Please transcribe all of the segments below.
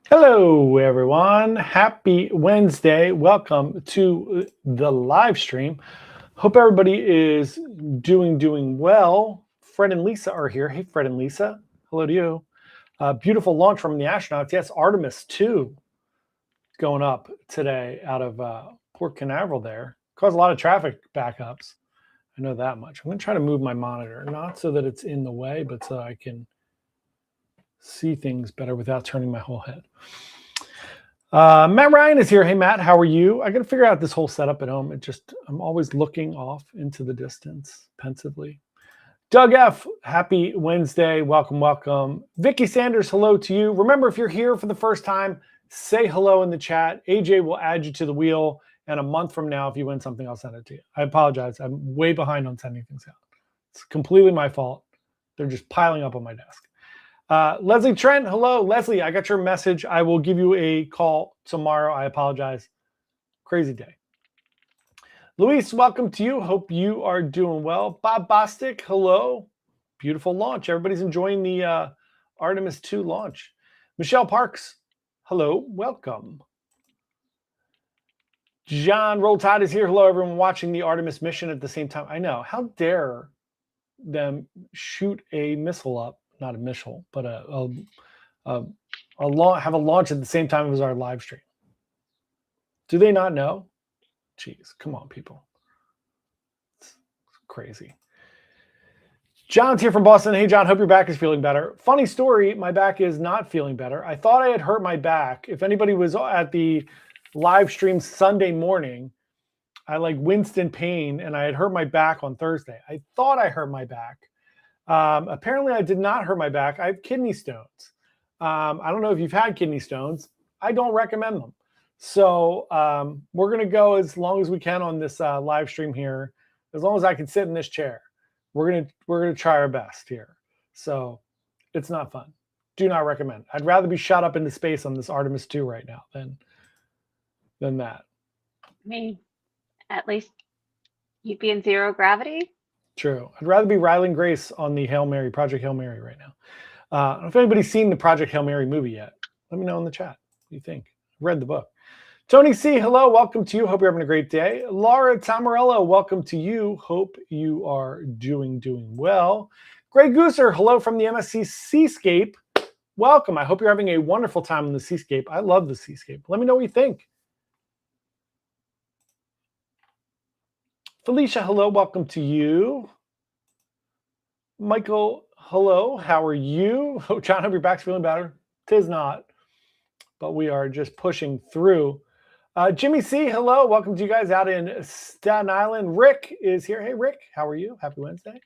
Hello, everyone. Happy Wednesday. Welcome to the live stream. Hope everybody is doing well. Fred and Lisa are here. Hey, Fred and Lisa. Hello to you. Beautiful launch from the astronauts. Yes, Artemis 2 going up today out of Port Canaveral there. Caused a lot of traffic backups. I know that much. I'm going to try to move my monitor, not so that it's in the way, but so I can see things better without turning my whole head. Matt Ryan is here. Hey, Matt, how are you? I got to figure out this whole setup at home. I'm always looking off into the distance pensively. Doug F., happy Wednesday. Welcome, welcome. Vicky Sanders, hello to you. Remember, if you're here for the first time, say hello in the chat. AJ will add you to the wheel. And a month from now, if you win something, I'll send it to you. I apologize. I'm way behind on sending things out. It's completely my fault. They're just piling up on my desk. Leslie Trent, hello. Leslie, I got your message. I will give you a call tomorrow. I apologize. Crazy day. Luis, welcome to you. Hope you are doing well. Bob Bostic, hello. Beautiful launch. Everybody's enjoying the Artemis 2 launch. Michelle Parks, hello. Welcome. John Roll Tide is here. Hello, everyone watching the Artemis mission at the same time. I know. How dare them shoot a missile up? Not a missile, but have a launch at the same time as our live stream. Do they not know? Jeez, come on, people. It's crazy. John's here from Boston. Hey, John, hope your back is feeling better. Funny story, my back is not feeling better. I thought I had hurt my back. If anybody was at the live stream Sunday morning, I winced in pain, and I had hurt my back on Thursday. I thought I hurt my back. Apparently, I did not hurt my back. I have kidney stones. I don't know if you've had kidney stones. I don't recommend them. So we're going to go as long as we can on this live stream here. As long as I can sit in this chair, we're gonna try our best here. So it's not fun. Do not recommend. I'd rather be shot up into space on this Artemis 2 right now than that. I mean, at least you'd be in zero gravity. True. I'd rather be Ryland Grace on the Project Hail Mary right now. I don't know if anybody's seen the Project Hail Mary movie yet. Let me know in the chat. What do you think? I read the book. Tony C., hello. Welcome to you. Hope you're having a great day. Laura Tamarello, welcome to you. Hope you are doing well. Greg Gooser, hello from the MSC Seascape. Welcome. I hope you're having a wonderful time in the Seascape. I love the Seascape. Let me know what you think. Felicia, hello. Welcome to you. Michael hello. How are you? Oh, John, hope your back's feeling better. Tis not, but we are just pushing through. Jimmy C, hello. Welcome to you guys out in Staten Island. Rick is here. Hey, Rick, how are you? Happy Wednesday.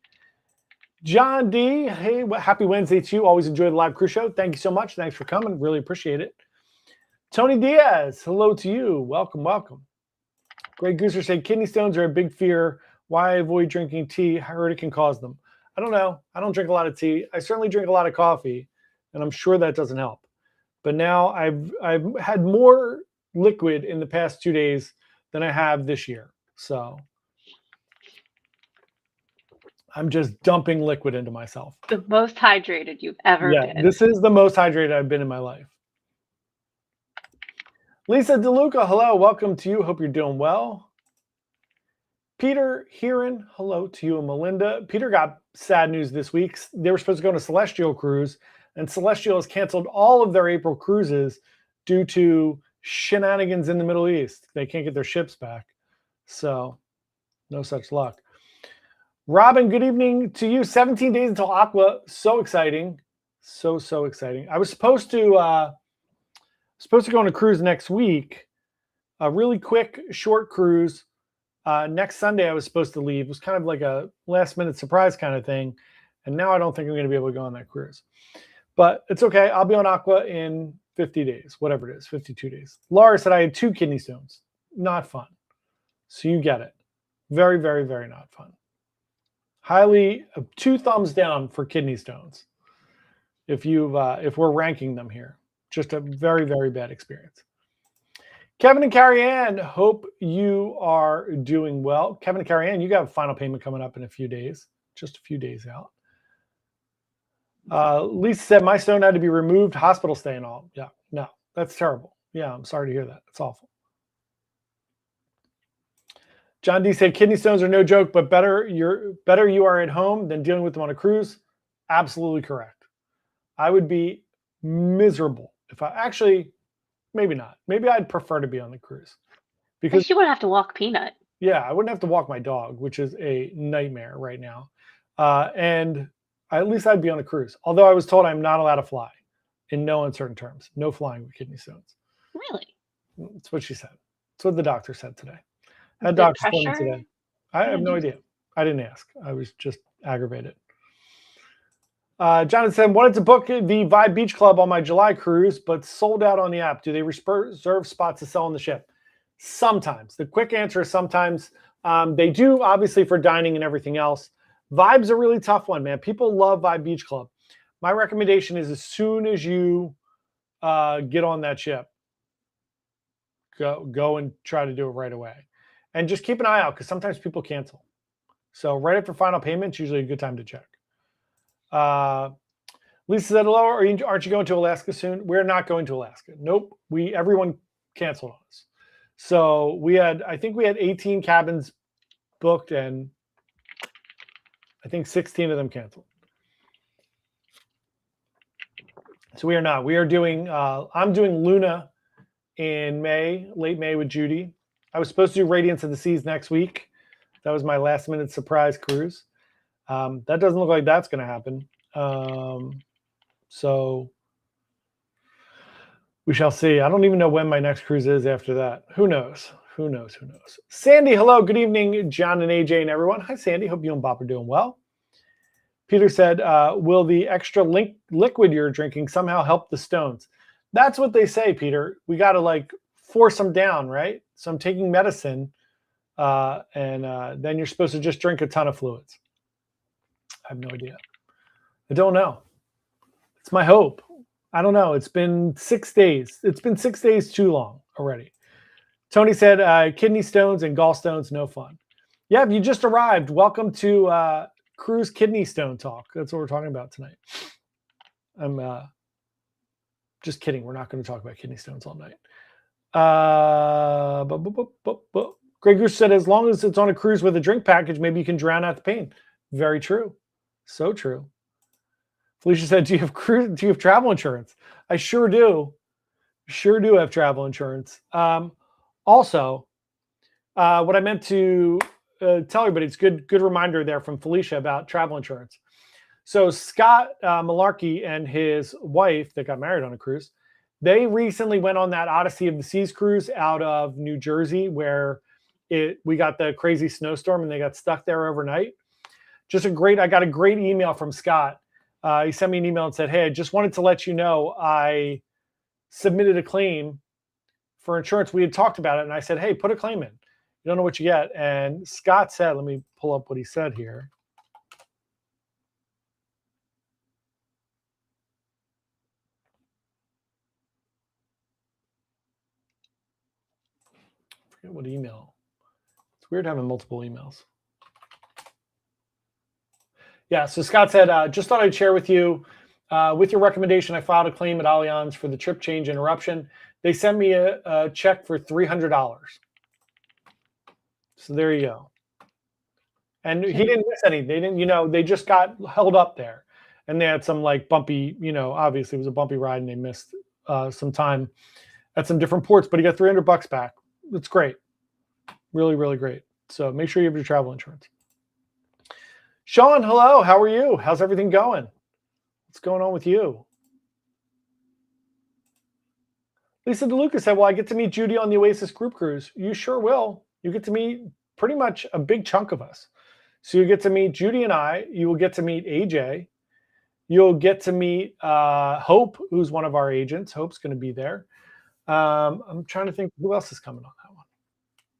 John D, hey, happy Wednesday to you. Always enjoy the live cruise show. Thank you so much. Thanks for coming. Really appreciate it. Tony Diaz, hello to you. Welcome, welcome. Greg Gooser said kidney stones are a big fear. Why avoid drinking tea? I heard it can cause them. I don't know. I don't drink a lot of tea. I certainly drink a lot of coffee, and I'm sure that doesn't help. But now I've had more liquid in the past 2 days than I have this year. So I'm just dumping liquid into myself. The most hydrated you've ever been. This is the most hydrated I've been in my life. Lisa DeLuca, hello. Welcome to you. Hope you're doing well. Peter Heron, hello to you and Melinda. Peter got sad news this week. They were supposed to go on a Celestial cruise, and Celestial has canceled all of their April cruises due to shenanigans in the Middle East. They can't get their ships back. So no such luck. Robin, good evening to you. 17 days until Aqua. So exciting. So exciting. I was supposed to go on a cruise next week. A really quick, short cruise. Next Sunday, I was supposed to leave. It was kind of like a last-minute surprise kind of thing. And now I don't think I'm going to be able to go on that cruise. But it's okay. I'll be on Aqua in 50 days, whatever it is, 52 days. Laura said I had 2 kidney stones. Not fun. So you get it. Very, very, very not fun. Highly, 2 thumbs down for kidney stones. If we're ranking them here, just a very, very bad experience. Kevin and Carrie Ann, hope you are doing well. Kevin and Carrie Ann, you got a final payment coming up in a few days, just a few days out. Lisa said my stone had to be removed, hospital stay and all. Yeah, no, that's terrible. Yeah, I'm sorry to hear that. It's awful. John D said kidney stones are no joke, but better you are at home than dealing with them on a cruise. Absolutely correct. I would be miserable if maybe not. Maybe I'd prefer to be on the cruise. Because you wouldn't have to walk Peanut. Yeah, I wouldn't have to walk my dog, which is a nightmare right now. And at least I'd be on a cruise. Although I was told I'm not allowed to fly in no uncertain terms. No flying with kidney stones. Really? That's what she said. That's what the doctor said today. Had doctor appointment today. I have no idea. I didn't ask. I was just aggravated. Jonathan said, wanted to book the Vibe Beach Club on my July cruise, but sold out on the app. Do they reserve spots to sell on the ship? Sometimes. The quick answer is sometimes. They do, obviously, for dining and everything else. Vibe's a really tough one, man. People love Vibe Beach Club. My recommendation is as soon as you get on that ship, go and try to do it right away. And just keep an eye out because sometimes people cancel. So right after final payment is usually a good time to check. Lisa said, hello, aren't you going to Alaska soon? We're not going to Alaska. Nope. Everyone canceled on us. So I think we had 18 cabins booked and I think 16 of them canceled. So we are not. We are doing, I'm doing Luna in May, late May with Judy. I was supposed to do Radiance of the Seas next week. That was my last minute surprise cruise. That doesn't look like that's going to happen. So we shall see. I don't even know when my next cruise is after that. Who knows? Who knows? Who knows? Sandy, hello. Good evening, John and AJ and everyone. Hi, Sandy. Hope you and Bob are doing well. Peter said, will the extra liquid you're drinking somehow help the stones? That's what they say, Peter. We got to force them down, right? So I'm taking medicine and then you're supposed to just drink a ton of fluids. I have no idea. I don't know. It's my hope. I don't know. It's been 6 days. It's been 6 days too long already. Tony said, kidney stones and gallstones, no fun. Yeah, if you just arrived, welcome to Cruise Kidney Stone Talk. That's what we're talking about tonight. I'm just kidding. We're not going to talk about kidney stones all night. Greg Goose said, as long as it's on a cruise with a drink package, maybe you can drown out the pain. Very true. So true. Felicia said, do you have travel insurance? I sure do. Sure do have travel insurance. Also, what I meant to tell everybody, it's good reminder there from Felicia about travel insurance. So Scott Malarkey and his wife that got married on a cruise, they recently went on that Odyssey of the Seas cruise out of New Jersey, where we got the crazy snowstorm and they got stuck there overnight. I got a great email from Scott. He sent me an email and said, "Hey, I just wanted to let you know I submitted a claim for insurance. We had talked about it, and I said, hey, put a claim in. You don't know what you get." And Scott said, let me pull up what he said here. I forget what email. It's weird having multiple emails. Yeah, so Scott said, just thought I'd share with you, with your recommendation, I filed a claim at Allianz for the trip change interruption. They sent me a check for $300. So there you go. And he didn't miss any. They didn't, they just got held up there. And they had some like bumpy, obviously it was a bumpy ride and they missed some time at some different ports, but he got $300 back. It's great. Really, really great. So make sure you have your travel insurance. Sean, hello. How are you? How's everything going? What's going on with you? Lisa DeLuca said, well, I get to meet Judy on the Oasis group cruise. You sure will. You get to meet pretty much a big chunk of us. So you get to meet Judy and I. You will get to meet AJ. You'll get to meet Hope, who's one of our agents. Hope's going to be there. I'm trying to think who else is coming on that one.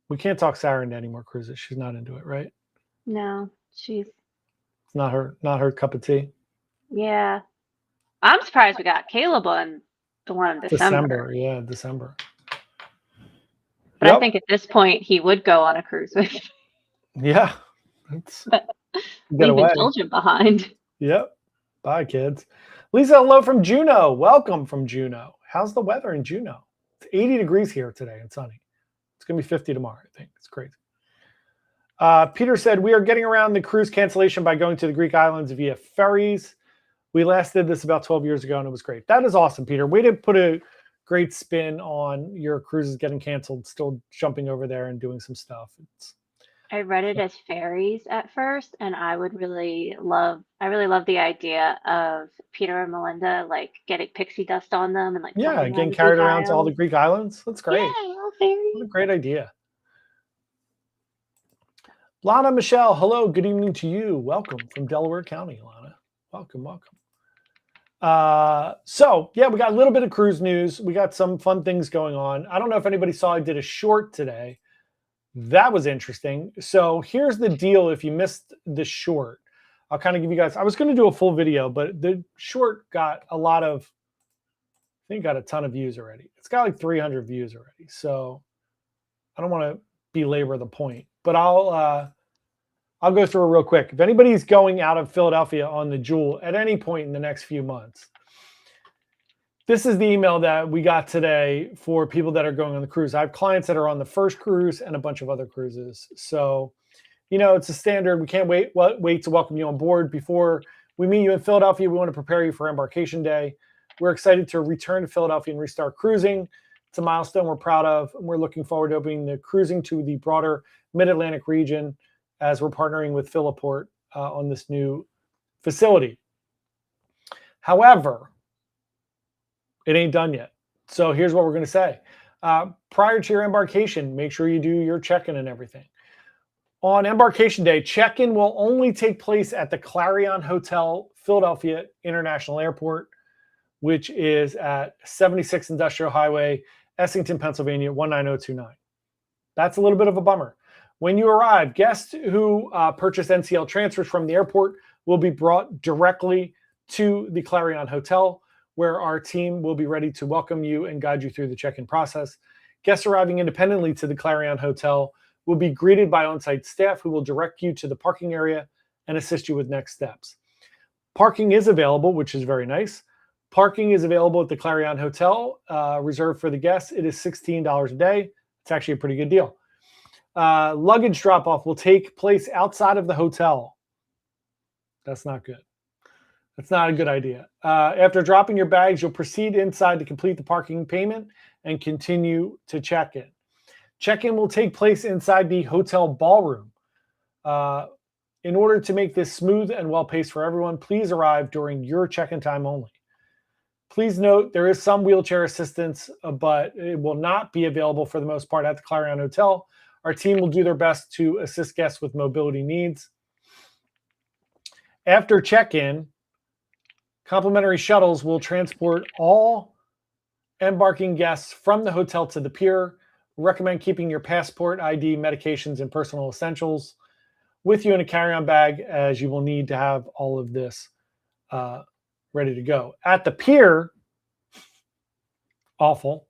We can't talk Sarah into any more cruises. She's not into it, right? No, she's It's not her cup of tea. Yeah. I'm surprised we got Caleb on the one in December. Yeah, December. But yep. I think at this point he would go on a cruise with you. Yeah. Leaving children behind. Yep. Bye, kids. Lisa, hello from Juneau. Welcome from Juneau. How's the weather in Juneau? It's 80 degrees here today and sunny. It's going to be 50 tomorrow, I think. It's crazy. Peter said, we are getting around the cruise cancellation by going to the Greek islands via ferries. We last did this about 12 years ago, and it was great. That is awesome, Peter. Way to put a great spin on your cruises getting canceled, still jumping over there and doing some stuff. I read it as ferries at first, and I really love the idea of Peter and Melinda like getting pixie dust on them and like getting carried around to all the Greek islands. That's great. Yeah, ferries. What a great idea. Lana Michelle, hello, good evening to you. Welcome from Delaware County, Lana. Welcome. So yeah, we got a little bit of cruise news. We got some fun things going on. I don't know if anybody saw, I did a short today. That was interesting. So here's the deal. If you missed the short, I'll kind of give you guys, I was going to do a full video, but the short got a ton of views already. It's got like 300 views already. So I don't want to belabor the point, but I'll go through it real quick. If anybody's going out of Philadelphia on the Jewel at any point in the next few months, this is the email that we got today for people that are going on the cruise. I have clients that are on the first cruise and a bunch of other cruises. So, it's a standard. We can't wait to welcome you on board. Before we meet you in Philadelphia, we want to prepare you for embarkation day. We're excited to return to Philadelphia and restart cruising. It's a milestone we're proud of, and we're looking forward to opening the cruising to the broader Mid-Atlantic region as we're partnering with Philiport on this new facility. However, it ain't done yet. So here's what we're going to say. Prior to your embarkation, make sure you do your check-in and everything. On embarkation day, check-in will only take place at the Clarion Hotel, Philadelphia International Airport, which is at 76 Industrial Highway, Essington, Pennsylvania, 19029. That's a little bit of a bummer. When you arrive, guests who purchase NCL transfers from the airport will be brought directly to the Clarion Hotel, where our team will be ready to welcome you and guide you through the check-in process. Guests arriving independently to the Clarion Hotel will be greeted by on-site staff who will direct you to the parking area and assist you with next steps. Parking is available, which is very nice. Parking is available at the Clarion Hotel, reserved for the guests. It is $16 a day. It's actually a pretty good deal. Luggage drop-off will take place outside of the hotel. That's not good. That's not a good idea. After dropping your bags, you'll proceed inside to complete the parking payment and continue to check in. Check-in will take place inside the hotel ballroom. In order to make this smooth and well-paced for everyone, please arrive during your check-in time only. Please note there is some wheelchair assistance, but it will not be available for the most part at the Clarion Hotel. Our team will do their best to assist guests with mobility needs. After check-in, complimentary shuttles will transport all embarking guests from the hotel to the pier. We recommend keeping your passport, ID, medications, and personal essentials with you in a carry-on bag, as you will need to have all of this ready to go. At the pier, awful.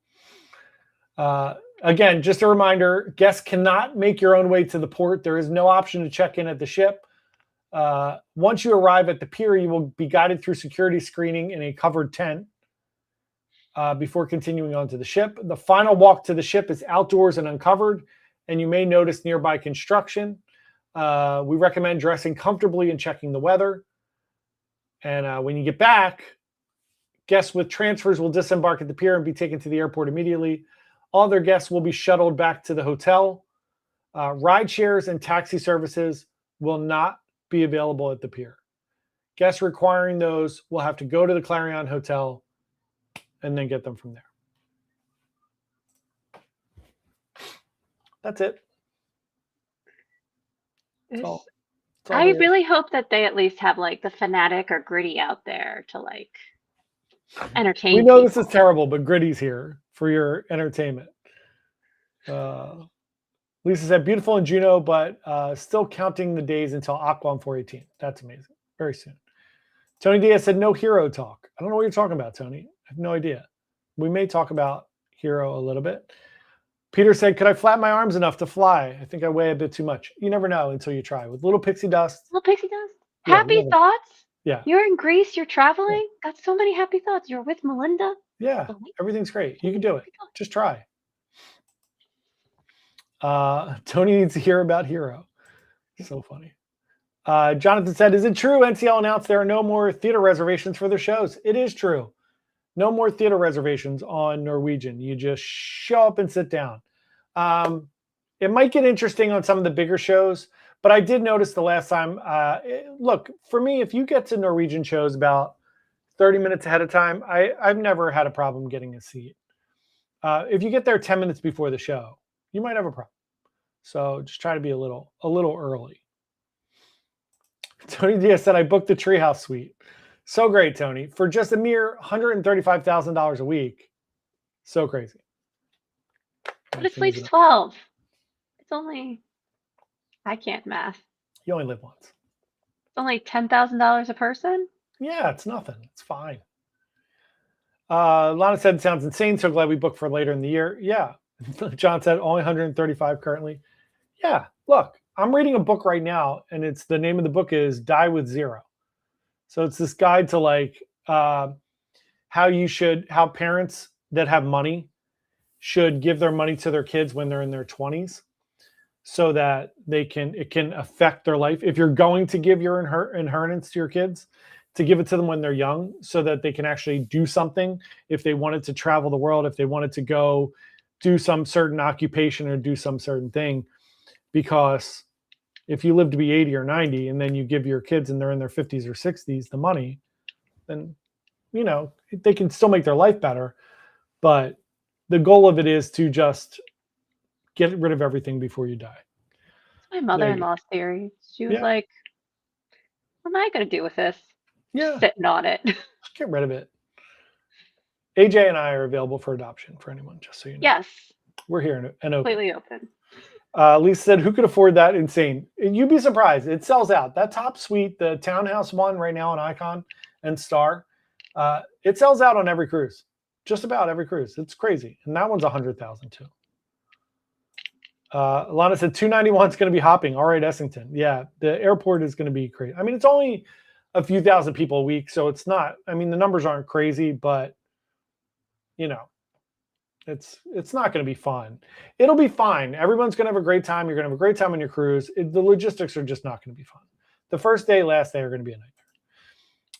Again, just a reminder, guests cannot make your own way to the port. There is no option to check in at the ship. Once you arrive at the pier, you will be guided through security screening in a covered tent before continuing on to the ship. The final walk to the ship is outdoors and uncovered, and you may notice nearby construction. We recommend dressing comfortably and checking the weather. And when you get back, guests with transfers will disembark at the pier and be taken to the airport immediately. All other guests will be shuttled back to the hotel. Ride shares and taxi services will not be available at the pier. Guests requiring those will have to go to the Clarion Hotel and then get them from there. That's it. That's all. I really hope that they at least have like the Fanatic or Gritty out there to like entertain. We know people. this is terrible, but Gritty's here for your entertainment. Lisa said, beautiful in Juneau, but still counting the days until Aqua on 418. That's amazing. Very soon. Tony Diaz said, no Hero talk. I don't know what you're talking about, Tony. I have no idea. We may talk about Hero a little bit. Peter said, could I flap my arms enough to fly? I think I weigh a bit too much. You never know until you try. With little pixie dust. Little pixie dust. Yeah, Happy thoughts. Yeah. You're in Greece. You're traveling. Got so many happy thoughts. You're with Melinda. Yeah. Everything's great. You can do it. Just try. Tony needs to hear about Hero. So funny. Jonathan said, is it true NCL announced there are no more theater reservations for their shows? It is true. No more theater reservations on Norwegian. You just show up and sit down. It might get interesting on some of the bigger shows, but I did notice the last time, look, for me, if you get to Norwegian shows about 30 minutes ahead of time, I've never had a problem getting a seat. If you get there 10 minutes before the show, you might have a problem. So just try to be a little early. Tony Diaz said, I booked the Treehouse Suite. So great, Tony. For just a mere $135,000 a week. So crazy. But it sleeps 12. It's only, I can't math. You only live once. It's only $10,000 a person? Yeah, it's nothing. It's fine. Lana said, it sounds insane. So glad we booked for later in the year. Yeah. John said, only 135 currently. Yeah, look, I'm reading a book right now, and it's the name of the book is Die with Zero. So it's this guide to like how parents that have money should give their money to their kids when they're in their 20s so that it can affect their life. If you're going to give your inheritance to your kids, to give it to them when they're young so that they can actually do something. If they wanted to travel the world, if they wanted to go do some certain occupation or do some certain thing, because if you live to be 80 or 90 and then you give your kids and they're in their 50s or 60s the money, then, you know, they can still make their life better. But the goal of it is to just get rid of everything before you die. My mother-in-law's theory. She was like, what am I going to do with this? Yeah. Sitting on it. Just get rid of it. AJ and I are available for adoption for anyone, just so you know. Yes. We're here and open. Completely open. Lisa said, who could afford that? Insane. You'd be surprised. It sells out. That top suite, the townhouse one right now on Icon and Star, it sells out on every cruise. Just about every cruise. It's crazy. And that one's $100,000 too. Lana said, 291 is going to be hopping. All right, Essington. Yeah, the airport is going to be crazy. I mean, it's only a few thousand people a week, so it's not, I mean, the numbers aren't crazy, but, you know, it's not going to be fun. It'll be fine. Everyone's going to have a great time. You're going to have a great time on your cruise. The logistics are just not going to be fun. The first day, last day are going to be a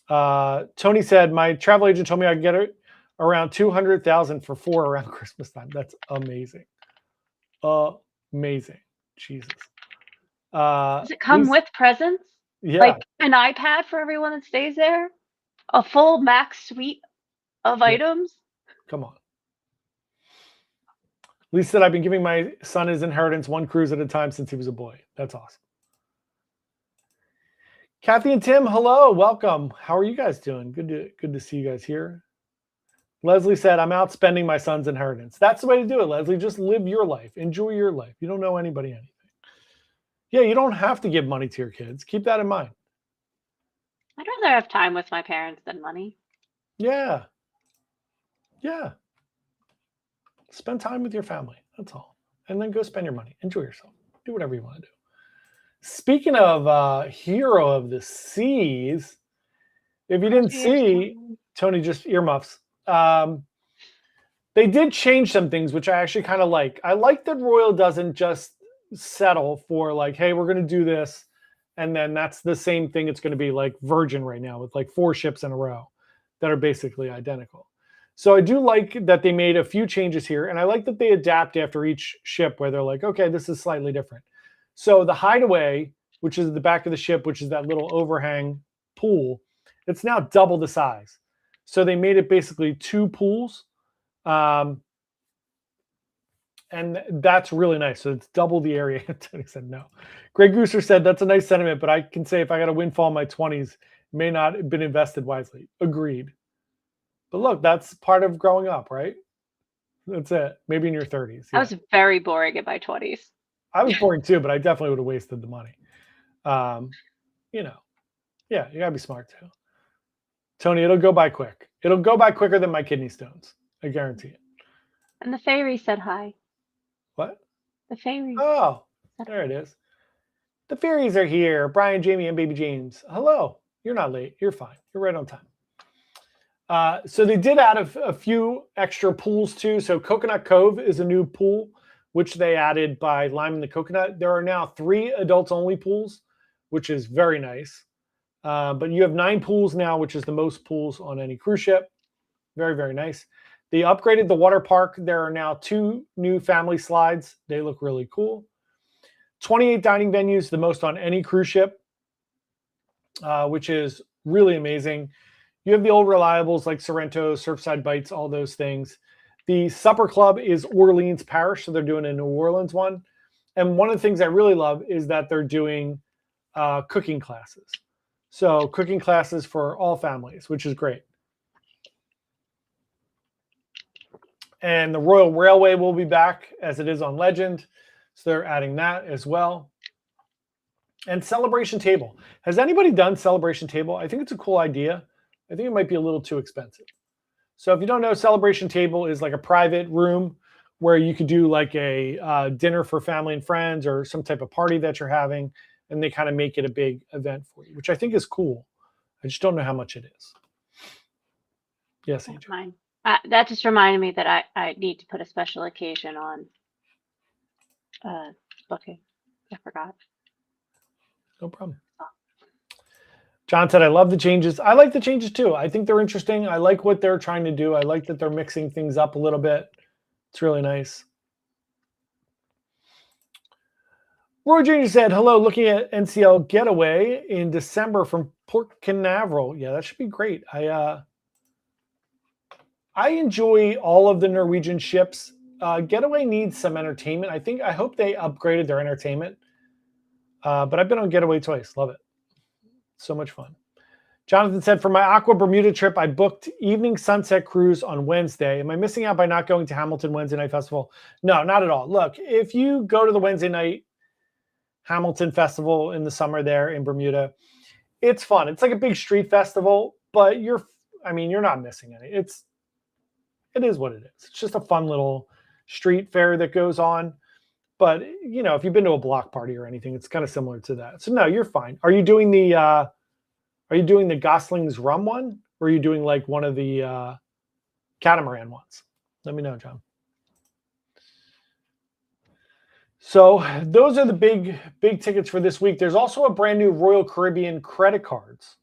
nightmare. Tony said, my travel agent told me I could get it around 200,000 for 4 around Christmas time. That's amazing. Amazing. Jesus. Does it come Lisa- with presents? yeah, Like an iPad for everyone that stays there? A full max suite of yeah, items? come on. Lisa said, I've been giving my son his inheritance one cruise at a time since he was a boy. That's awesome. Kathy and Tim, hello, welcome. How are you guys doing? Good to see you guys here. Leslie said, I'm out spending my son's inheritance. That's the way to do it, Leslie. Just live your life. Enjoy your life. You don't know anybody anything. Yeah, you don't have to give money to your kids. Keep that in mind. I'd rather have time with my parents than money. Yeah. Yeah. Spend time with your family. That's all. And then go spend your money. Enjoy yourself. Do whatever you want to do. Speaking of Hero of the Seas, if you didn't see, Tony, just earmuffs. They did change some things, which I actually kind of like. I like that Royal doesn't just settle for like, hey, we're going to do this. And then that's the same thing it's going to be like Virgin right now with like 4 ships in a row that are basically identical. So I do like that they made a few changes here. And I like that they adapt after each ship where they're like, okay, this is slightly different. So the Hideaway, which is the back of the ship, which is that little overhang pool, it's now double the size. So they made it basically 2 pools. And that's really nice. So it's double the area. Tony said no. Greg Gooser said that's a nice sentiment, but I can say if I got a windfall in my 20s, may not have been invested wisely. Agreed. But look, that's part of growing up, right? That's it. Maybe in your 30s. I was very boring in my 20s. I was boring too, but I definitely would have wasted the money. You know, yeah, you gotta be smart too. Tony, it'll go by quick. It'll go by quicker than my kidney stones. I guarantee it. And the fairy said hi. What? The fairy. Oh, there it is. The fairies are here. Brian, Jamie, and baby James. Hello. You're not late. You're fine. You're right on time. So they did add a few extra pools too. So Coconut Cove is a new pool, which they added by liming the coconut. There are now 3 adults only pools, which is very nice. But you have 9 pools now, which is the most pools on any cruise ship. Very, very nice. They upgraded the water park. There are now 2 new family slides. They look really cool. 28 dining venues, the most on any cruise ship, which is really amazing. You have the old reliables like Sorrento, Surfside Bites, all those things. The supper club is Orleans Parish, so they're doing a New Orleans one. And one of the things I really love is that they're doing cooking classes. So cooking classes for all families, which is great. And the Royal Railway will be back as it is on Legend. So they're adding that as well. And Celebration Table. Has anybody done Celebration Table? I think it's a cool idea. I think it might be a little too expensive. So if you don't know, Celebration Table is like a private room where you could do like a dinner for family and friends or some type of party that you're having. And they kind of make it a big event for you, which I think is cool. I just don't know how much it is. Yes, AJ. Mine. That just reminded me that I need to put a special occasion on booking. I forgot. No problem. John said, I love the changes. I like the changes too. I think they're interesting. I like what they're trying to do. I like that they're mixing things up a little bit. It's really nice. Roy Jr. said, hello, looking at NCL Getaway in December from Port Canaveral. Yeah, that should be great. I enjoy all of the Norwegian ships. Getaway needs some entertainment. I hope they upgraded their entertainment. But I've been on Getaway twice. Love it. So much fun. Jonathan said, for my Aqua Bermuda trip, I booked evening sunset cruise on Wednesday. Am I missing out by not going to Hamilton Wednesday Night Festival? No, not at all. Look, if you go to the Wednesday night Hamilton Festival in the summer there in Bermuda, it's fun. It's like a big street festival, but you're not missing any. It is what it is. It's just a fun little street fair that goes on. But, if you've been to a block party or anything, it's kind of similar to that. So no, you're fine. Are you doing the Gosling's Rum one? Or are you doing like one of the catamaran ones? Let me know, John. So those are the big tickets for this week. There's also a brand new Royal Caribbean credit cards.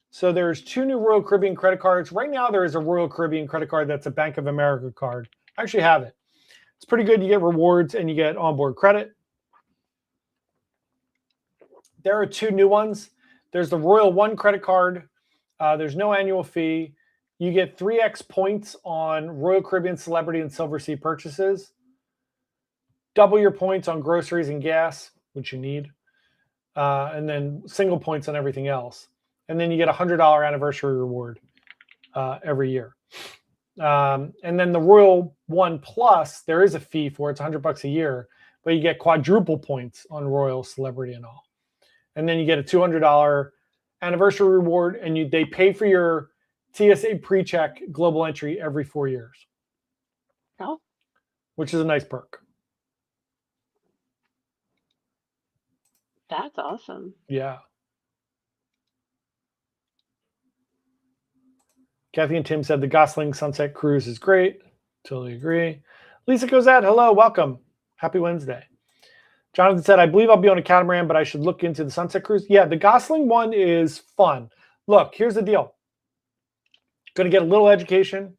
So there's 2 new Royal Caribbean credit cards. Right now there is a Royal Caribbean credit card that's a Bank of America card. I actually have it. It's pretty good. You get rewards and you get onboard credit. There are 2 new ones. There's the Royal One credit card. There's no annual fee. You get 3x points on Royal Caribbean Celebrity and Silversea purchases. Double your points on groceries and gas, which you need. And then single points on everything else. And then you get a $100 anniversary reward every year. And then the Royal One Plus, there is a fee for it. It's $100 a year, but you get quadruple points on Royal Celebrity and all. And then you get a $200 anniversary reward, and they pay for your TSA pre-check global entry every 4 years. Oh. Which is a nice perk. That's awesome. Yeah. Kathy and Tim said the Gosling Sunset Cruise is great. Totally agree. Lisa Cosette, hello, welcome. Happy Wednesday. Jonathan said, I believe I'll be on a catamaran, but I should look into the Sunset Cruise. Yeah, the Gosling one is fun. Look, here's the deal. Going to get a little education, and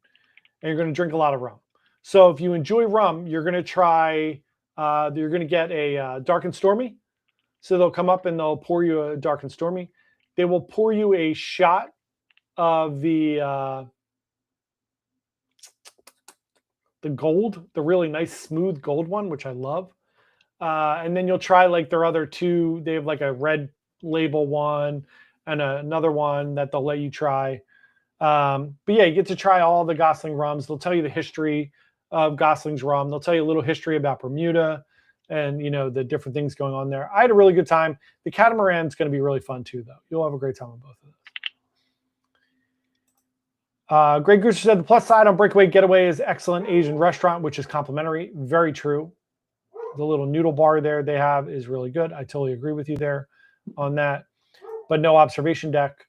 you're going to drink a lot of rum. So if you enjoy rum, you're going to try, you're going to get a Dark and Stormy. So they'll come up and they'll pour you a Dark and Stormy. They will pour you a shot of the gold, the really nice smooth gold one, which I love. And then you'll try like their other 2. They have like a red label one and another one that they'll let you try. But yeah, you get to try all the Gosling rums. They'll tell you the history of Gosling's rum. They'll tell you a little history about Bermuda and, you know, the different things going on there. I had a really good time. The catamaran's going to be really fun too, though. You'll have a great time on both of those. Greg Gooser said the plus side on Breakaway Getaway is excellent Asian restaurant, which is complimentary. Very true. The little noodle bar there they have is really good. I totally agree with you there on that. But no observation deck.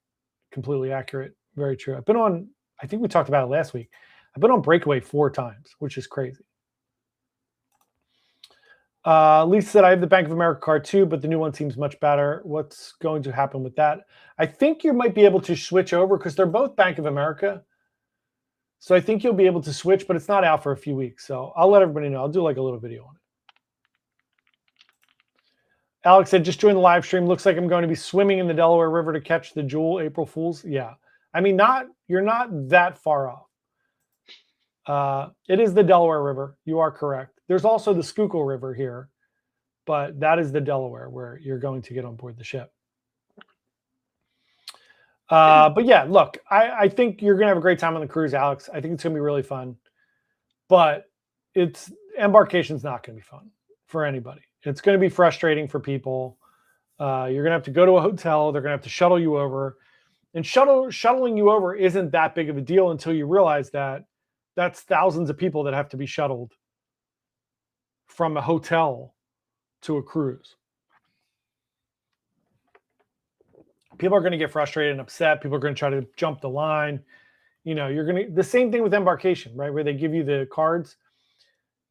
Completely accurate. Very true. I've been on, I think we talked about it last week. I've been on Breakaway 4 times, which is crazy. Lisa said, I have the Bank of America card too, but the new one seems much better. What's going to happen with that? I think you might be able to switch over because they're both Bank of America. So I think you'll be able to switch, but it's not out for a few weeks. So I'll let everybody know. I'll do like a little video on it. Alex said, just join the live stream. Looks like I'm going to be swimming in the Delaware River to catch the Jewel April Fools. Yeah. I mean, you're not that far off. It is the Delaware River. You are correct. There's also the Schuylkill River here, but that is the Delaware where you're going to get on board the ship. But yeah, look, I think you're going to have a great time on the cruise, Alex. I think it's going to be really fun, but embarkation's not going to be fun for anybody. It's going to be frustrating for people. You're going to have to go to a hotel. They're going to have to shuttle you over. And shuttling you over isn't that big of a deal until you realize that that's thousands of people that have to be shuttled from a hotel to a cruise. People are going to get frustrated and upset. People are going to try to jump the line. You know, the same thing with embarkation, right? Where they give you the cards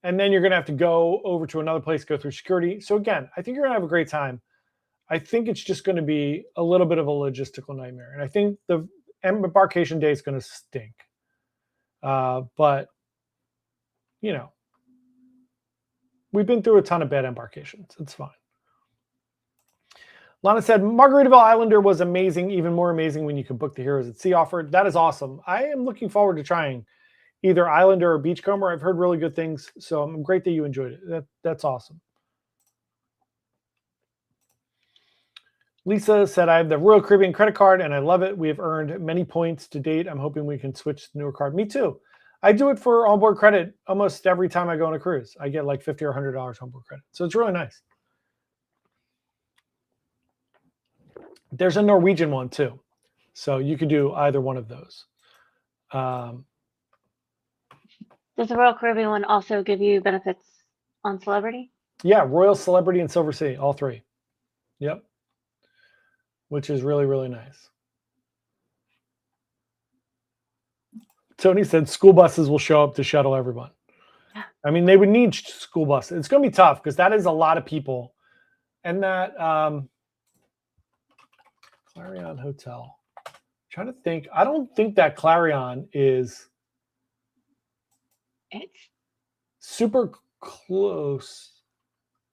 and then you're going to have to go over to another place, go through security. So again, I think you're going to have a great time. I think it's just going to be a little bit of a logistical nightmare. And I think the embarkation day is going to stink. But, you know, we've been through a ton of bad embarkations. It's fine. Lana said, Margaritaville Islander was amazing, even more amazing when you could book the Heroes at Sea offer. That is awesome. I am looking forward to trying either Islander or Beachcomber. I've heard really good things, so I'm great that you enjoyed it. That's awesome. Lisa said, I have the Royal Caribbean credit card, and I love it. We have earned many points to date. I'm hoping we can switch to the newer card. Me too. I do it for onboard credit almost every time I go on a cruise. I get like $50 or $100 onboard credit. So it's really nice. There's a Norwegian one too. So you could do either one of those. Does the Royal Caribbean one also give you benefits on Celebrity? Yeah, Royal, Celebrity, and Silversea, all three. Yep. Which is really, really nice. Tony said school buses will show up to shuttle everyone. Yeah. I mean, they would need school buses. It's going to be tough because that is a lot of people. And that Clarion Hotel. I'm trying to think. I don't think that Clarion is super close.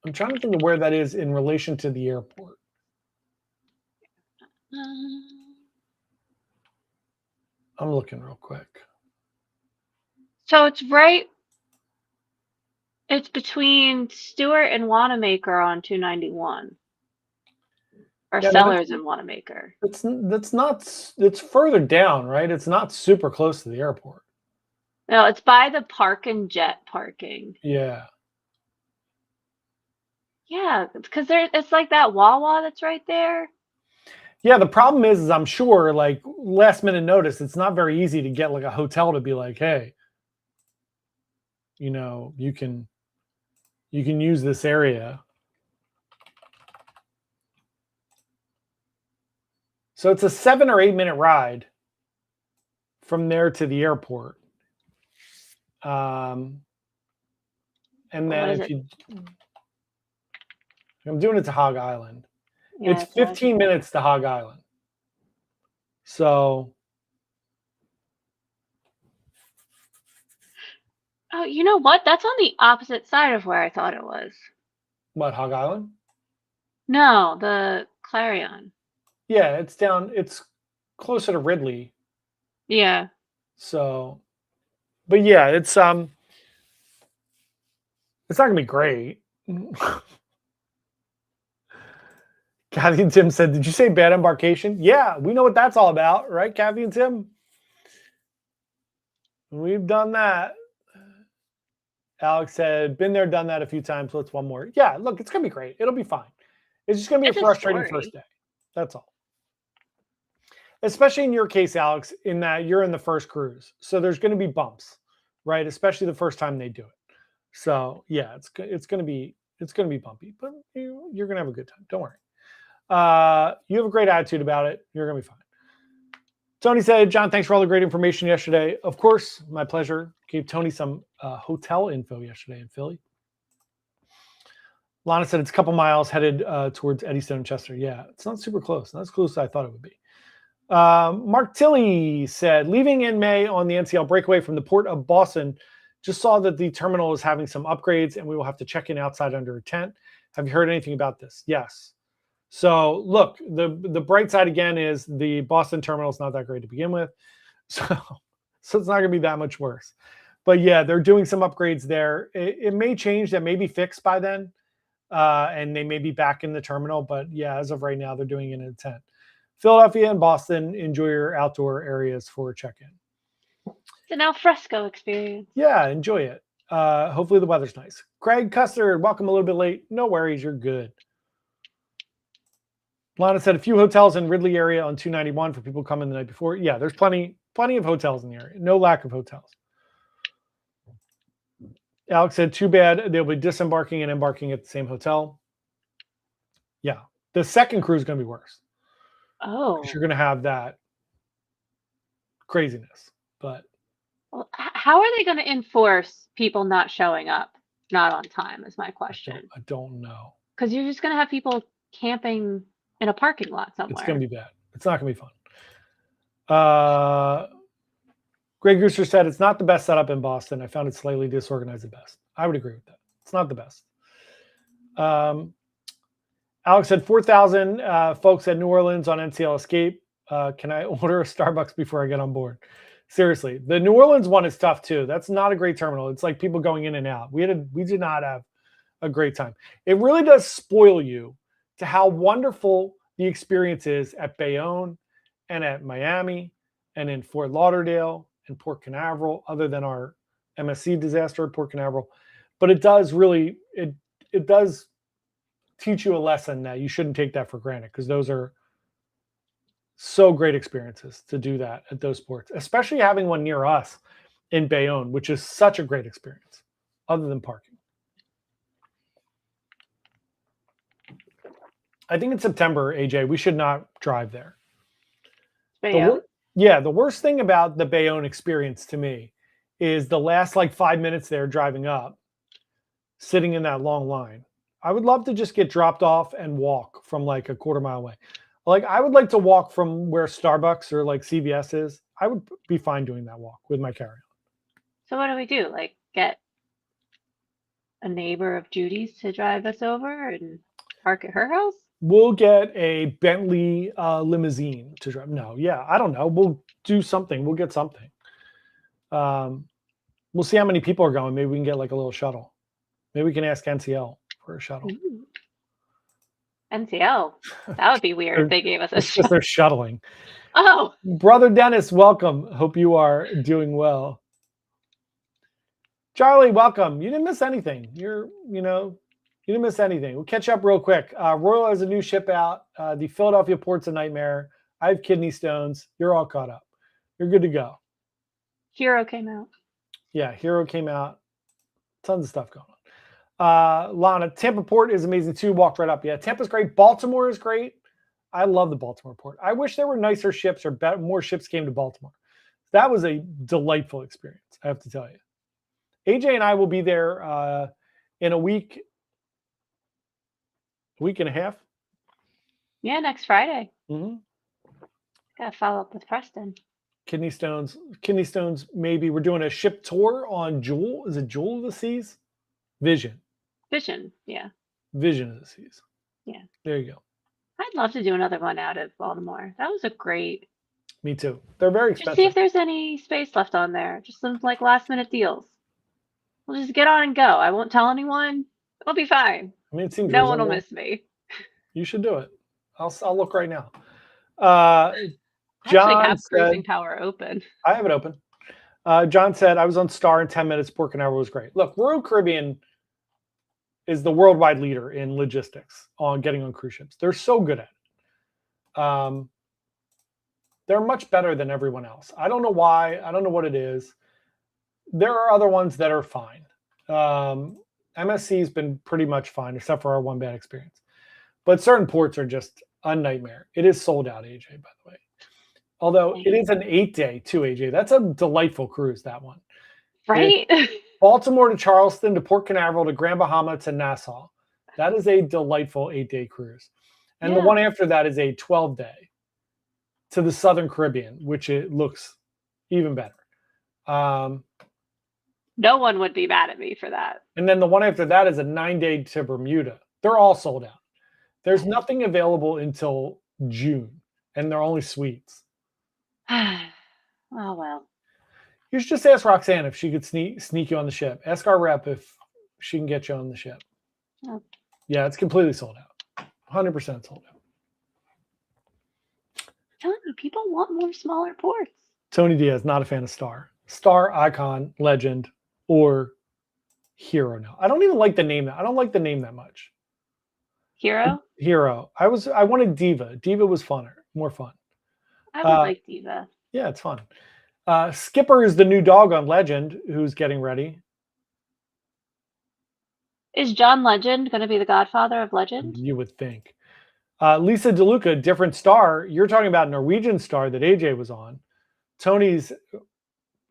I'm trying to think of where that is in relation to the airport. I'm looking real quick. So it's right. It's between Stewart and Wanamaker on 291, or Yeah, no, Sellers and Wanamaker. that's not. It's further down, right? It's not super close to the airport. No, it's by the Park and Jet parking. Yeah. Yeah, because it's like that Wawa that's right there. Yeah, the problem is I'm sure like last minute notice, it's not very easy to get like a hotel to be like, hey, you can use this area. So it's a 7 or 8 minute ride from there to the airport. And then What is if it? I'm doing it to Hog Island. Yeah, It's that's what I was 15 thinking. minutes to Hog Island. So Oh, you know what? That's on the opposite side of where I thought it was. what, Hog Island? No, the Clarion. Yeah, it's closer to Ridley. Yeah. So but yeah, it's not gonna be great. Kathy and Tim said, did you say bad embarkation? Yeah, we know what that's all about, right, Kathy and Tim? We've done that. Alex said, been there, done that a few times. What's one more? Yeah, look, it's going to be great. It'll be fine. It's just going to be It's a a frustrating first story. day. That's all. Especially in your case, Alex, in that you're in the first cruise. So there's going to be bumps, right? Especially the first time they do it. So yeah, it's going to be bumpy, but you're going to have a good time. Don't worry. You have a great attitude about it. You're going to be fine. Tony said, John, thanks for all the great information yesterday. Of course, my pleasure. Gave Tony some hotel info yesterday in Philly. Lana said it's a couple miles headed towards Eddystone and Chester. Yeah, it's not super close. Not as close as I thought it would be. Mark Tilley said, leaving in May on the NCL breakaway from the port of Boston, just saw that the terminal is having some upgrades and we will have to check in outside under a tent. Have you heard anything about this? Yes. So look, the bright side again is the Boston terminal is not that great to begin with. So it's not going to be that much worse. But yeah, they're doing some upgrades there. It may change. That may be fixed by then. And they may be back in the terminal. But yeah, as of right now, they're doing it in a tent. Philadelphia and Boston, enjoy your outdoor areas for check-in. It's an alfresco experience. Yeah, enjoy it. Hopefully the weather's nice. Craig Custard, welcome a little bit late. No worries, you're good. Lana said a few hotels in Ridley area on 291 for people coming the night before. Yeah, there's plenty of hotels in the area. No lack of hotels. Alex said, too bad they'll be disembarking and embarking at the same hotel. Yeah, the second cruise is going to be worse. Oh. You're going to have that craziness. But well, how are they going to enforce people not showing up, not on time, is my question. I don't know. Because you're just going to have people camping in a parking lot somewhere. It's going to be bad. It's not going to be fun. Greg Gooser said it's not the best setup in Boston. I found it slightly disorganized at best. I would agree with that. It's not the best. Alex said 4,000 folks at New Orleans on NCL Escape. Can I order a Starbucks before I get on board? Seriously, the New Orleans one is tough too. That's not a great terminal. It's like people going in and out. We did not have a great time. It really does spoil you to how wonderful the experience is at Bayonne and at Miami and in Fort Lauderdale and Port Canaveral, other than our MSC disaster at Port Canaveral. But it does really, it does teach you a lesson that you shouldn't take that for granted, because those are so great experiences to do that at those ports, especially having one near us in Bayonne, which is such a great experience other than parking. I think in September, AJ, we should not drive there. Bayonne? The worst thing about the Bayonne experience to me is the last like 5 minutes there driving up, sitting in that long line. I would love to just get dropped off and walk from like a quarter mile away. Like I would like to walk from where Starbucks or like CVS is. I would be fine doing that walk with my carry-on. So what do we do? Like get a neighbor of Judy's to drive us over and park at her house? We'll get a Bentley limousine to drive. No, yeah, I don't know. We'll do something. We'll get something. We'll see how many people are going. Maybe we can get like a little shuttle. Maybe we can ask NCL for a shuttle. Ooh. NCL. That would be weird if they gave us a It's just they're shuttling. Oh, Brother Dennis, welcome. Hope you are doing well. Charlie, welcome. You didn't miss anything. You didn't miss anything. We'll catch up real quick. Royal has a new ship out. The Philadelphia port's a nightmare. I have kidney stones. You're all caught up. You're good to go. Hero came out. Yeah, Hero came out. Tons of stuff going on. Lana, Tampa Port is amazing too. Walked right up. Yeah, Tampa's great. Baltimore is great. I love the Baltimore port. I wish there were nicer ships or more ships came to Baltimore. That was a delightful experience, I have to tell you. AJ and I will be there in a week and a half. Yeah, next Friday. Mm-hmm. Gotta follow up with Preston. Kidney stones, maybe. We're doing a ship tour on Jewel. Is it Jewel of the Seas? Vision, yeah. Vision of the Seas. Yeah. There you go. I'd love to do another one out of Baltimore. That was a great. Me too. They're very expensive. Just see if there's any space left on there. Just some like last minute deals. We'll just get on and go. I won't tell anyone. It'll be fine. I mean, it seems no one will miss me. You should do it. I'll look right now. I John actually have said, Cruising Power open. I have it open. John said, I was on Star in 10 minutes. Port Canaveral was great. Look, Royal Caribbean is the worldwide leader in logistics on getting on cruise ships. They're so good at it. They're much better than everyone else. I don't know why. I don't know what it is. There are other ones that are fine. MSC has been pretty much fine, except for our one bad experience. But certain ports are just a nightmare. It is sold out, AJ, by the way. Although it is an 8-day too, AJ. That's a delightful cruise, that one. Right? Baltimore to Charleston to Port Canaveral to Grand Bahama to Nassau. That is a delightful 8-day cruise. And the one after that is a 12-day to the Southern Caribbean, which it looks even better. No one would be mad at me for that. And then the one after that is a 9-day to Bermuda. They're all sold out. There's nothing available until June, and they're only suites. Oh, well. You should just ask Roxanne if she could sneak you on the ship. Ask our rep if she can get you on the ship. Oh. Yeah, it's completely sold out. 100% sold out. Telling you, people want more smaller ports. Tony Diaz, not a fan of Star. Star, Icon, Legend, or Hero now. I don't even like the name. I don't like the name that much. Hero? Hero. I wanted Diva. Diva was more fun. I would like Diva. Yeah, it's fun. Skipper is the new dog on Legend, who's getting ready. Is John Legend going to be the godfather of Legend? You would think. Lisa DeLuca, different star. You're talking about Norwegian Star that AJ was on. Tony's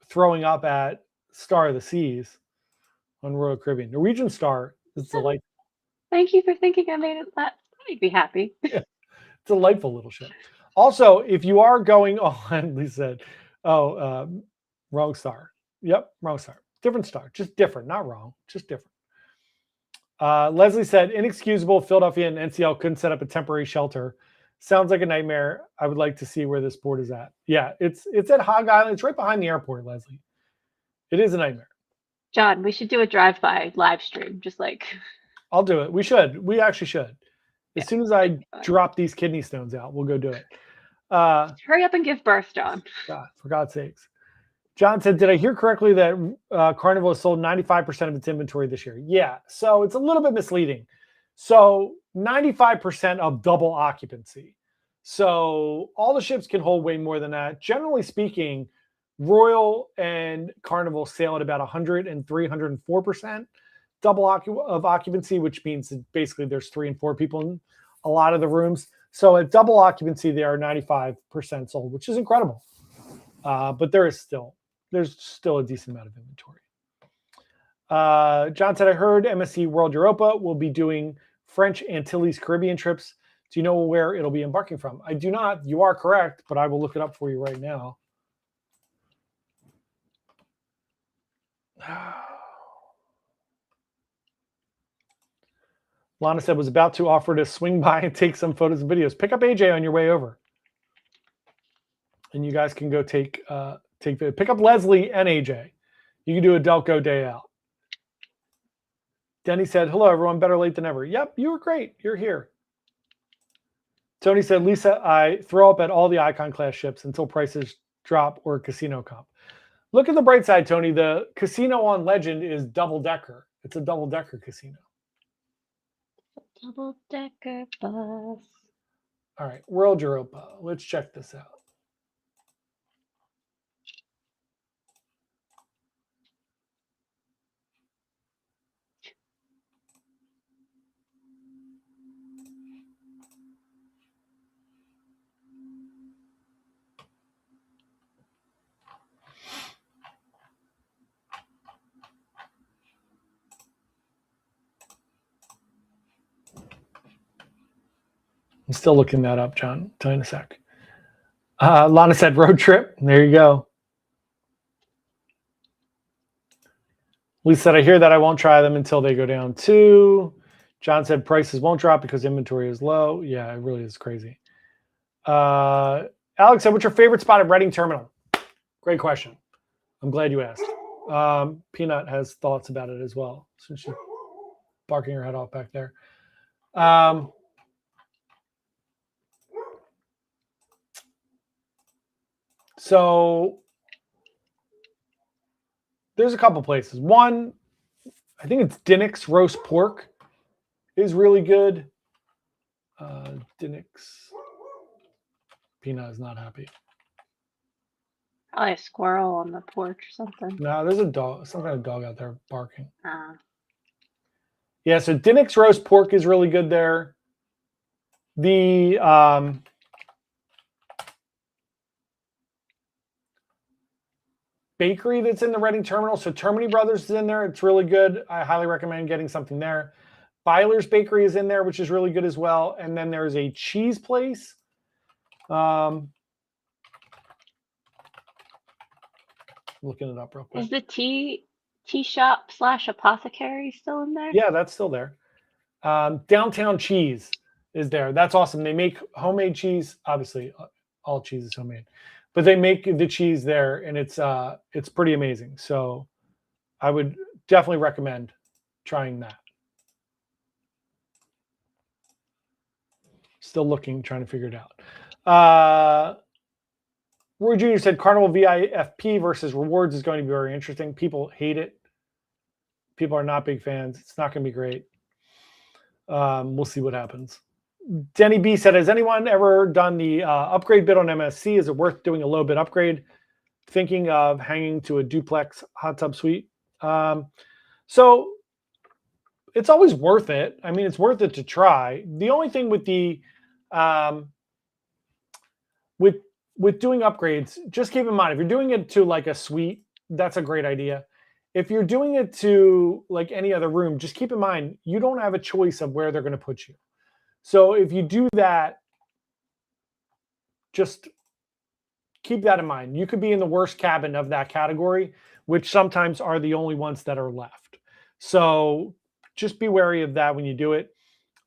throwing up at Star of the Seas on Royal Caribbean. Norwegian Star is delightful. Thank you for thinking I made it. That made me happy. Yeah, delightful little ship. Also, if you are going on, Lisa said, wrong star. Yep, wrong star. Different star. Just different. Not wrong. Just different. Leslie said, inexcusable. Philadelphia and NCL couldn't set up a temporary shelter. Sounds like a nightmare. I would like to see where this port is at. Yeah, it's at Hog Island. It's right behind the airport, Leslie. It is a nightmare. John, we should do a drive-by live stream. Just like... I'll do it. We should. We actually should. As soon as I drop these kidney stones out, we'll go do it. Hurry up and give birth, John. God, for God's sakes. John said, did I hear correctly that Carnival has sold 95% of its inventory this year? Yeah. So it's a little bit misleading. So 95% of double occupancy. So all the ships can hold way more than that. Generally speaking, Royal and Carnival sail at about 100 and 304% double of occupancy, which means that basically there's 3 and 4 people in a lot of the rooms. So at double occupancy, they are 95% sold, which is incredible. But there's still a decent amount of inventory. John said, I heard MSC World Europa will be doing French Antilles Caribbean trips. Do you know where it'll be embarking from? I do not. You are correct, but I will look it up for you right now. Lana said was about to offer to swing by and take some photos and videos. Pick up AJ on your way over, and you guys can go pick up Leslie and AJ. You can do a Delco day out. Denny said, "Hello, everyone. Better late than never." Yep, you were great. You're here. Tony said, "Lisa, I throw up at all the Icon class ships until prices drop or casino comp." Look at the bright side, Tony. The casino on Legend is double decker. It's a double decker casino. Double decker bus. All right, World Europa. Let's check this out. I'm still looking that up, John. Tell you in a sec. Lana said road trip. There you go. Lisa said, I hear that I won't try them until they go down too. John said prices won't drop because inventory is low. Yeah, it really is crazy. Alex said, what's your favorite spot at Reading Terminal? Great question. I'm glad you asked. Peanut has thoughts about it as well, since she's barking her head off back there. So there's a couple places. One, I think it's Dinnick's roast pork is really good. Dinnick's. Peanut is not happy. Probably a squirrel on the porch or something. No, there's a dog, some kind of dog out there barking. Uh, Yeah, so Dinnick's roast pork is really good there. The bakery that's in the Reading Terminal, so Termini Brothers is in there. It's really good. I highly recommend getting something there. Byler's Bakery is in there, which is really good as well. And then there's a cheese place. Looking it up real quick. is the tea shop / apothecary still in there? Yeah, that's still there. Downtown Cheese is there. That's awesome. They make homemade cheese. Obviously, all cheese is homemade, but they make the cheese there, and it's pretty amazing. So I would definitely recommend trying that. Still looking, trying to figure it out. Roy Jr. said Carnival VIFP versus rewards is going to be very interesting. People hate it. People are not big fans. It's not going to be great. We'll see what happens. Denny B said, has anyone ever done the upgrade bid on MSC? Is it worth doing a low bid upgrade? Thinking of hanging to a duplex hot tub suite. So it's always worth it. I mean, it's worth it to try. The only thing with the with doing upgrades, just keep in mind, if you're doing it to like a suite, that's a great idea. If you're doing it to like any other room, just keep in mind, you don't have a choice of where they're going to put you. So if you do that, just keep that in mind. You could be in the worst cabin of that category, which sometimes are the only ones that are left. So just be wary of that when you do it.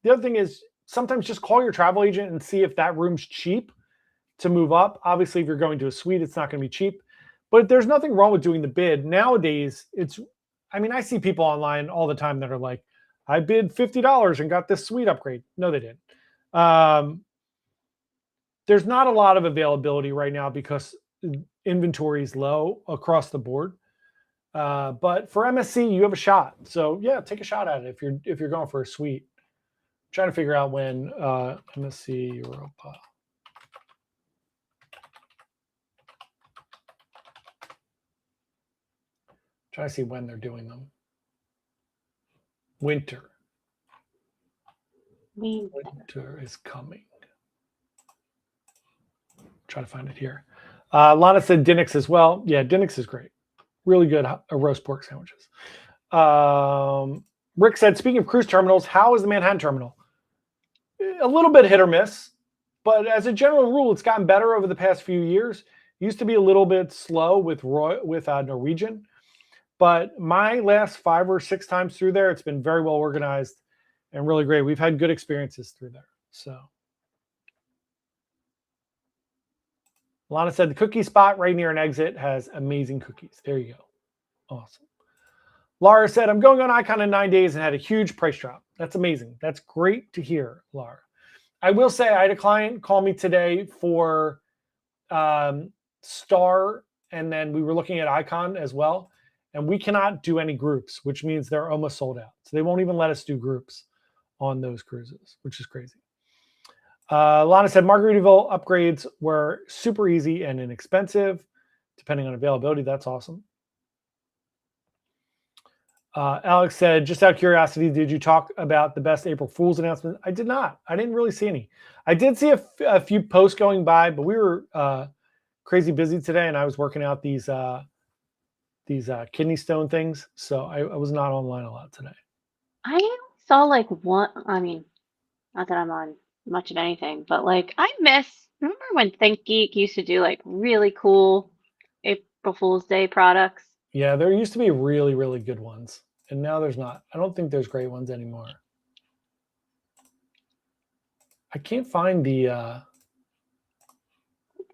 The other thing is sometimes just call your travel agent and see if that room's cheap to move up. Obviously, if you're going to a suite, it's not going to be cheap, but there's nothing wrong with doing the bid. Nowadays, I mean, I see people online all the time that are like, I bid $50 and got this suite upgrade. No, they didn't. There's not a lot of availability right now because inventory is low across the board. But for MSC, you have a shot. So yeah, take a shot at it if you're going for a suite. I'm trying to figure out when MSC Europa. Trying to see when they're doing them. Winter is coming. Try to find it here. Lana said Dinnick's as well. Yeah, Dinnick's is great. Really good roast pork sandwiches. Rick said, speaking of cruise terminals, how is the Manhattan terminal? A little bit hit or miss, but as a general rule, it's gotten better over the past few years. It used to be a little bit slow with Norwegian, but my last 5 or 6 times through there, it's been very well organized. and really great. We've had good experiences through there. So Lana said the cookie spot right near an exit has amazing cookies. There you go. Awesome. Laura said, I'm going on Icon in 9 days and had a huge price drop. That's amazing. That's great to hear, Laura. I will say I had a client call me today for Star, and then we were looking at Icon as well. And we cannot do any groups, which means they're almost sold out. So they won't even let us do groups on those cruises, which is crazy. Lana said Margaritaville upgrades were super easy and inexpensive, depending on availability. That's awesome. Alex said, just out of curiosity, did you talk about the best April Fool's announcement? I did not. I didn't really see any. I did see a few posts going by, but we were crazy busy today, and I was working out these kidney stone things, so I was not online a lot today. I saw like one. I mean, not that I'm on much of anything, but like I miss. Remember when ThinkGeek used to do like really cool April Fool's Day products? Yeah, there used to be really, really good ones, and now there's not. I don't think there's great ones anymore. I can't find the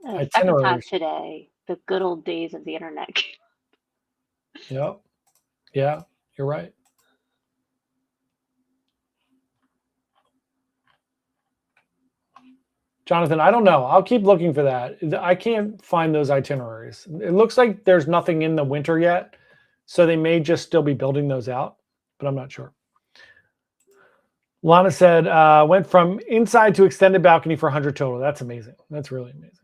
Second time itineraries. today, the good old days of the internet. Yep. Yeah, you're right. Jonathan, I don't know. I'll keep looking for that. I can't find those itineraries. It looks like there's nothing in the winter yet, so they may just still be building those out, but I'm not sure. Lana said, went from inside to extended balcony for 100 total. That's amazing. That's really amazing.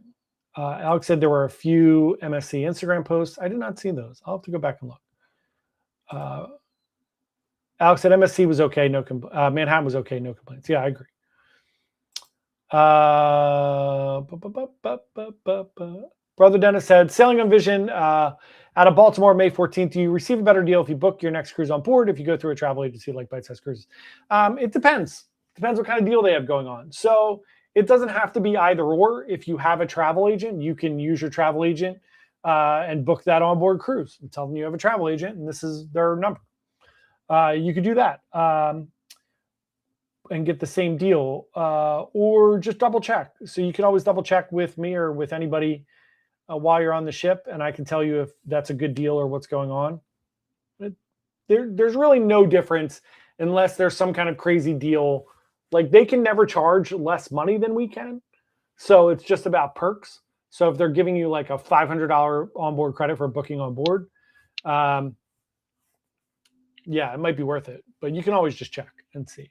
Alex said there were a few MSC Instagram posts. I did not see those. I'll have to go back and look. Alex said MSC was okay. Manhattan was okay. No complaints. Yeah, I agree. Brother Dennis said, sailing on Vision out of Baltimore, May 14th. Do you receive a better deal if you book your next cruise on board, if you go through a travel agency like Bite Size Cruises? It depends. Depends what kind of deal they have going on. So it doesn't have to be either or. If you have a travel agent, you can use your travel agent and book that onboard cruise and tell them you have a travel agent and this is their number. You could do that and get the same deal, or just double check. So you can always double check with me or with anybody while you're on the ship, and I can tell you if that's a good deal or what's going on. There's really no difference unless there's some kind of crazy deal. Like they can never charge less money than we can. So it's just about perks. So if they're giving you like a $500 onboard credit for booking on board, yeah, it might be worth it, but you can always just check and see.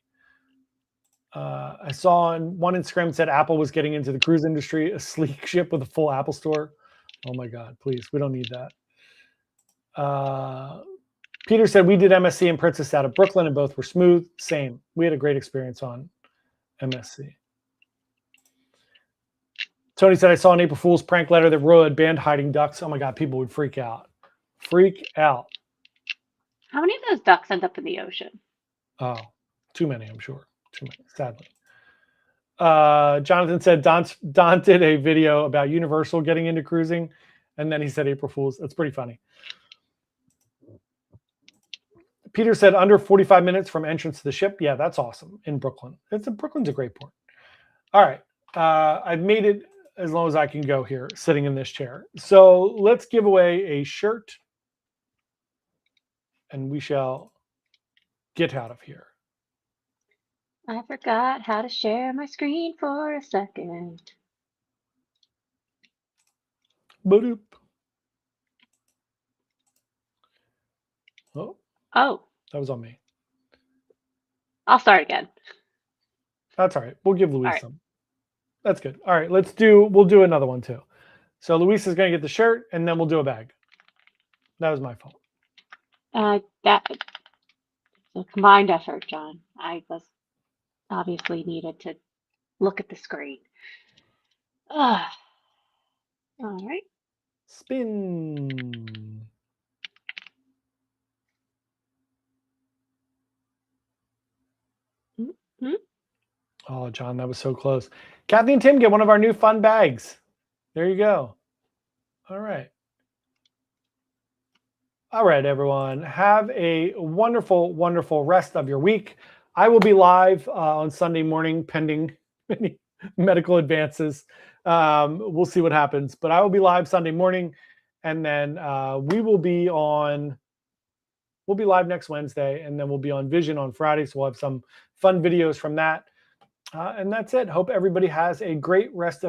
I saw on one Instagram said Apple was getting into the cruise industry, a sleek ship with a full Apple store. Oh my God, please. We don't need that. Peter said we did MSC and Princess out of Brooklyn and both were smooth. Same. We had a great experience on MSC. Tony said, I saw an April Fool's prank letter that Royal had banned hiding ducks. Oh my God, people would freak out. Freak out. How many of those ducks end up in the ocean? Oh, too many, I'm sure. Too many, sadly. Jonathan said Don did a video about Universal getting into cruising, and then he said April Fool's. That's pretty funny. Peter said under 45 minutes from entrance to the ship. Yeah, that's awesome in Brooklyn. Brooklyn's a great port. All right. I've made it as long as I can go here, sitting in this chair. So let's give away a shirt, and we shall get out of here. I forgot how to share my screen for a second. Boop. Oh, that was on me. I'll start again. That's all right. We'll give Luis some. That's good. All right, we'll do another one too. So Luis is going to get the shirt, and then we'll do a bag. That was my fault. That's a combined effort, John. I was obviously needed to look at the screen. All right. Spin. Mm-hmm. Oh, John, that was so close. Kathy and Tim get one of our new fun bags. There you go. All right. All right, everyone. Have a wonderful, wonderful rest of your week. I will be live on Sunday morning, pending any medical advances. We'll see what happens, but I will be live Sunday morning, and then we'll be live next Wednesday, and then we'll be on Vision on Friday. So we'll have some fun videos from that. And that's it. Hope everybody has a great rest of